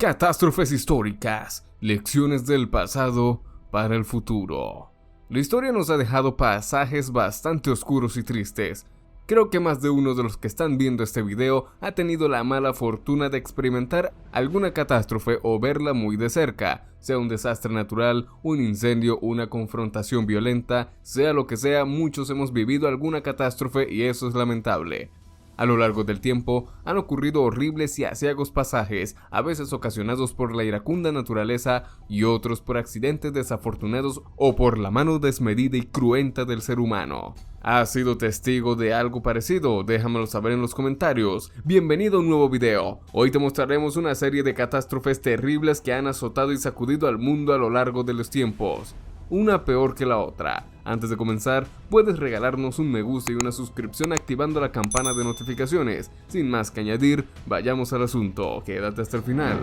Catástrofes históricas, lecciones del pasado para el futuro. La historia nos ha dejado pasajes bastante oscuros y tristes. Creo que más de uno de los que están viendo este video ha tenido la mala fortuna de experimentar alguna catástrofe o verla muy de cerca, sea un desastre natural, un incendio, una confrontación violenta, sea lo que sea, muchos hemos vivido alguna catástrofe y eso es lamentable. A lo largo del tiempo han ocurrido horribles y aciagos pasajes, a veces ocasionados por la iracunda naturaleza y otros por accidentes desafortunados o por la mano desmedida y cruenta del ser humano. ¿Has sido testigo de algo parecido? Déjamelo saber en los comentarios. Bienvenido a un nuevo video. Hoy te mostraremos una serie de catástrofes terribles que han azotado y sacudido al mundo a lo largo de los tiempos, una peor que la otra. Antes de comenzar, puedes regalarnos un me gusta y una suscripción activando la campana de notificaciones. Sin más que añadir, vayamos al asunto, quédate hasta el final.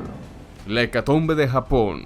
La hecatombe de Japón.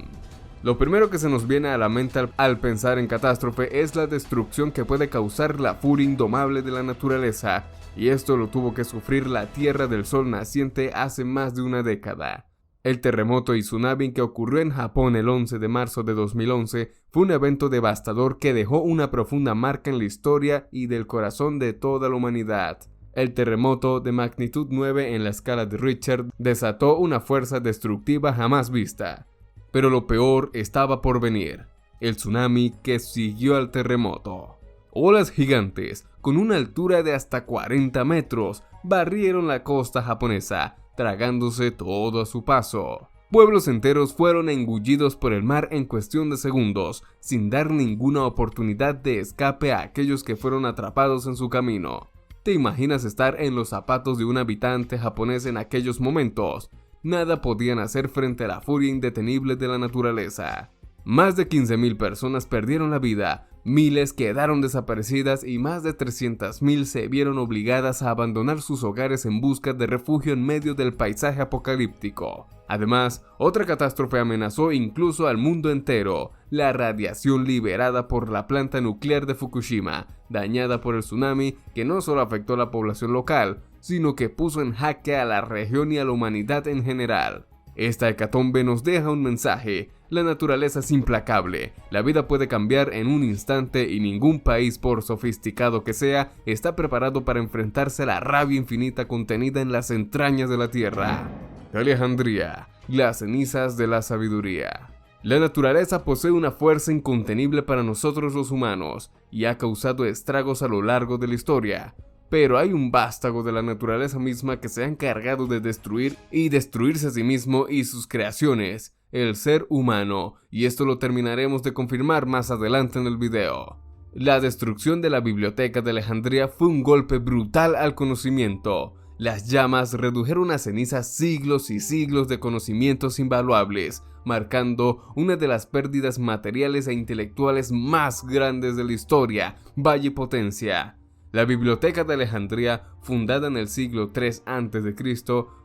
Lo primero que se nos viene a la mente al pensar en catástrofe es la destrucción que puede causar la furia indomable de la naturaleza, y esto lo tuvo que sufrir la Tierra del Sol naciente hace más de una década. El terremoto y tsunami que ocurrió en Japón el 11 de marzo de 2011 fue un evento devastador que dejó una profunda marca en la historia y del corazón de toda la humanidad. El terremoto, de magnitud 9 en la escala de Richter, desató una fuerza destructiva jamás vista. Pero lo peor estaba por venir: el tsunami que siguió al terremoto. Olas gigantes, con una altura de hasta 40 metros, barrieron la costa japonesa, tragándose todo a su paso. Pueblos enteros fueron engullidos por el mar en cuestión de segundos, sin dar ninguna oportunidad de escape a aquellos que fueron atrapados en su camino. ¿Te imaginas estar en los zapatos de un habitante japonés en aquellos momentos? Nada podían hacer frente a la furia indetenible de la naturaleza. Más de 15.000 personas perdieron la vida, miles quedaron desaparecidas y más de 300.000 se vieron obligadas a abandonar sus hogares en busca de refugio en medio del paisaje apocalíptico. Además, otra catástrofe amenazó incluso al mundo entero: la radiación liberada por la planta nuclear de Fukushima, dañada por el tsunami que no solo afectó a la población local, sino que puso en jaque a la región y a la humanidad en general. Esta hecatombe nos deja un mensaje: la naturaleza es implacable, la vida puede cambiar en un instante y ningún país, por sofisticado que sea, está preparado para enfrentarse a la rabia infinita contenida en las entrañas de la tierra. Alejandría, las cenizas de la sabiduría. La naturaleza posee una fuerza incontenible para nosotros los humanos y ha causado estragos a lo largo de la historia. Pero hay un vástago de la naturaleza misma que se ha encargado de destruir y destruirse a sí mismo y sus creaciones, el ser humano, y esto lo terminaremos de confirmar más adelante en el video. La destrucción de la Biblioteca de Alejandría fue un golpe brutal al conocimiento. Las llamas redujeron a cenizas siglos y siglos de conocimientos invaluables, marcando una de las pérdidas materiales e intelectuales más grandes de la historia. Vaya potencia. La Biblioteca de Alejandría, fundada en el siglo III a.C.,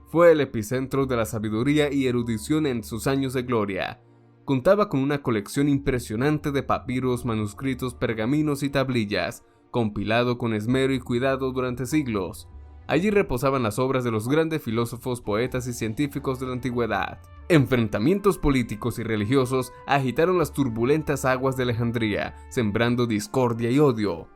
fue el epicentro de la sabiduría y erudición en sus años de gloria. Contaba con una colección impresionante de papiros, manuscritos, pergaminos y tablillas, compilado con esmero y cuidado durante siglos. Allí reposaban las obras de los grandes filósofos, poetas y científicos de la antigüedad. Enfrentamientos políticos y religiosos agitaron las turbulentas aguas de Alejandría, sembrando discordia y odio.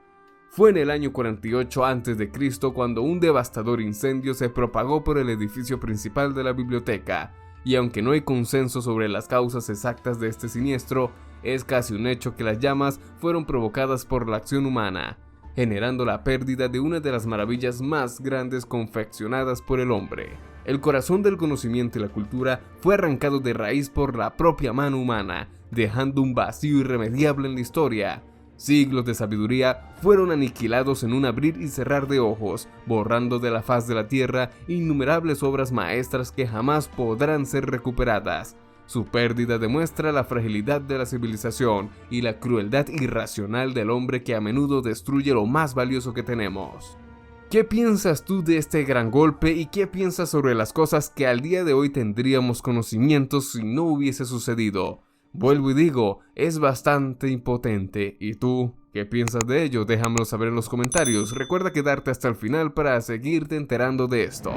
Fue en el año 48 a.C. cuando un devastador incendio se propagó por el edificio principal de la biblioteca, y aunque no hay consenso sobre las causas exactas de este siniestro, es casi un hecho que las llamas fueron provocadas por la acción humana, generando la pérdida de una de las maravillas más grandes confeccionadas por el hombre. El corazón del conocimiento y la cultura fue arrancado de raíz por la propia mano humana, dejando un vacío irremediable en la historia. Siglos de sabiduría fueron aniquilados en un abrir y cerrar de ojos, borrando de la faz de la tierra innumerables obras maestras que jamás podrán ser recuperadas. Su pérdida demuestra la fragilidad de la civilización y la crueldad irracional del hombre que a menudo destruye lo más valioso que tenemos. ¿Qué piensas tú de este gran golpe y qué piensas sobre las cosas que al día de hoy tendríamos conocimiento si no hubiese sucedido? Vuelvo y digo, es bastante impotente. ¿Y tú qué piensas de ello? Déjamelo saber en los comentarios. Recuerda quedarte hasta el final para seguirte enterando de esto.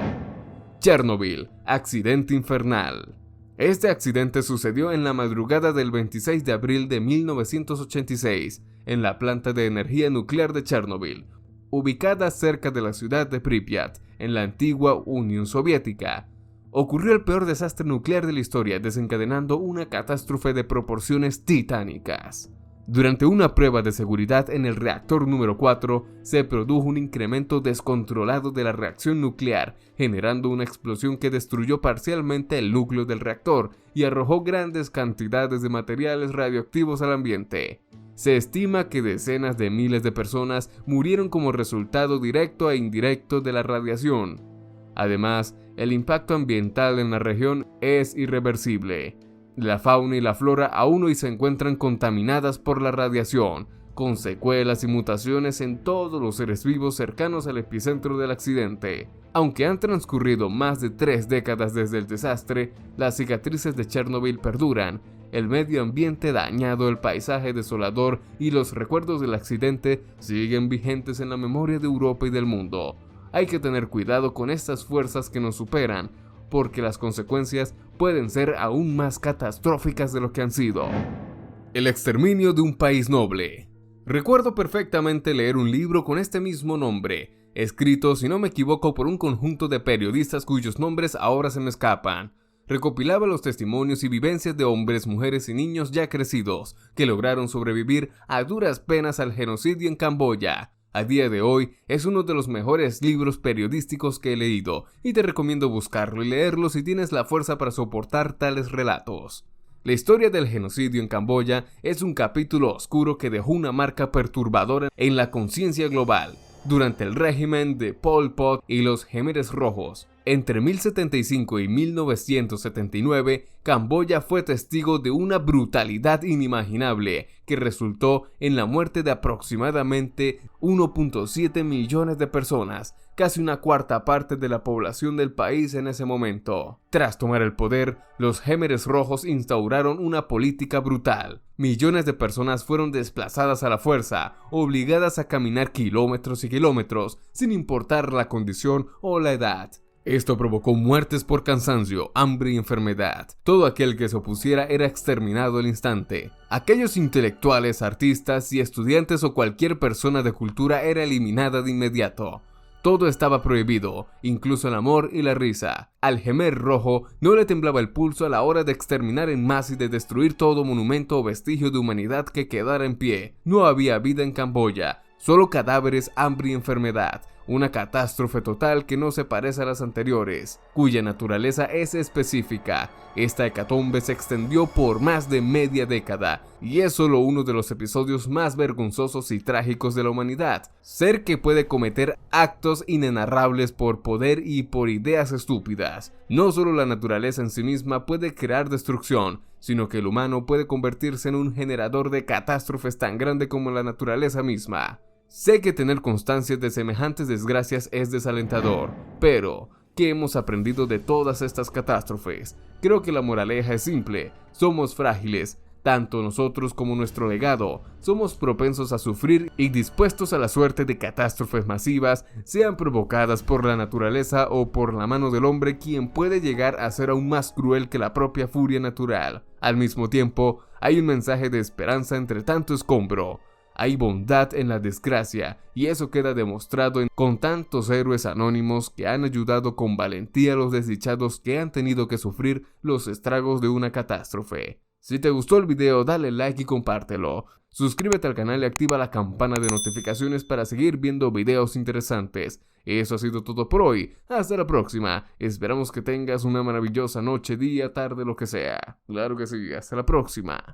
Chernobyl, accidente infernal. Este accidente sucedió en la madrugada del 26 de abril de 1986 en la planta de energía nuclear de Chernobyl, ubicada cerca de la ciudad de Pripyat, en la antigua Unión Soviética. Ocurrió el peor desastre nuclear de la historia, desencadenando una catástrofe de proporciones titánicas. Durante una prueba de seguridad en el reactor número 4, se produjo un incremento descontrolado de la reacción nuclear, generando una explosión que destruyó parcialmente el núcleo del reactor y arrojó grandes cantidades de materiales radioactivos al ambiente. Se estima que decenas de miles de personas murieron como resultado directo e indirecto de la radiación. Además, el impacto ambiental en la región es irreversible. La fauna y la flora aún hoy se encuentran contaminadas por la radiación, con secuelas y mutaciones en todos los seres vivos cercanos al epicentro del accidente. Aunque han transcurrido más de 3 décadas desde el desastre, las cicatrices de Chernobyl perduran, el medio ambiente dañado, el paisaje desolador y los recuerdos del accidente siguen vigentes en la memoria de Europa y del mundo. Hay que tener cuidado con estas fuerzas que nos superan, porque las consecuencias pueden ser aún más catastróficas de lo que han sido. El exterminio de un país noble. Recuerdo perfectamente leer un libro con este mismo nombre, escrito, si no me equivoco, por un conjunto de periodistas cuyos nombres ahora se me escapan. Recopilaba los testimonios y vivencias de hombres, mujeres y niños ya crecidos, que lograron sobrevivir a duras penas al genocidio en Camboya. A día de hoy es uno de los mejores libros periodísticos que he leído y te recomiendo buscarlo y leerlo si tienes la fuerza para soportar tales relatos. La historia del genocidio en Camboya es un capítulo oscuro que dejó una marca perturbadora en la conciencia global durante el régimen de Pol Pot y los Khmeres Rojos. Entre 1075 y 1979, Camboya fue testigo de una brutalidad inimaginable que resultó en la muerte de aproximadamente 1.7 millones de personas, casi una cuarta parte de la población del país en ese momento. Tras tomar el poder, los Khmeres Rojos instauraron una política brutal. Millones de personas fueron desplazadas a la fuerza, obligadas a caminar kilómetros y kilómetros, sin importar la condición o la edad. Esto provocó muertes por cansancio, hambre y enfermedad. Todo aquel que se opusiera era exterminado al instante. Aquellos intelectuales, artistas y estudiantes o cualquier persona de cultura era eliminada de inmediato. Todo estaba prohibido, incluso el amor y la risa. Al Khmer Rojo no le temblaba el pulso a la hora de exterminar en masa y de destruir todo monumento o vestigio de humanidad que quedara en pie. No había vida en Camboya, solo cadáveres, hambre y enfermedad. Una catástrofe total que no se parece a las anteriores, cuya naturaleza es específica. Esta hecatombe se extendió por más de media década, y es solo uno de los episodios más vergonzosos y trágicos de la humanidad. Ser que puede cometer actos inenarrables por poder y por ideas estúpidas. No solo la naturaleza en sí misma puede crear destrucción, sino que el humano puede convertirse en un generador de catástrofes tan grande como la naturaleza misma. Sé que tener constancia de semejantes desgracias es desalentador, pero ¿qué hemos aprendido de todas estas catástrofes? Creo que la moraleja es simple: somos frágiles, tanto nosotros como nuestro legado. Somos propensos a sufrir y dispuestos a la suerte de catástrofes masivas, sean provocadas por la naturaleza o por la mano del hombre, quien puede llegar a ser aún más cruel que la propia furia natural. Al mismo tiempo, hay un mensaje de esperanza entre tanto escombro. Hay bondad en la desgracia, y eso queda demostrado con tantos héroes anónimos que han ayudado con valentía a los desdichados que han tenido que sufrir los estragos de una catástrofe. Si te gustó el video, dale like y compártelo. Suscríbete al canal y activa la campana de notificaciones para seguir viendo videos interesantes. Eso ha sido todo por hoy. Hasta la próxima. Esperamos que tengas una maravillosa noche, día, tarde, lo que sea. Claro que sí. Hasta la próxima.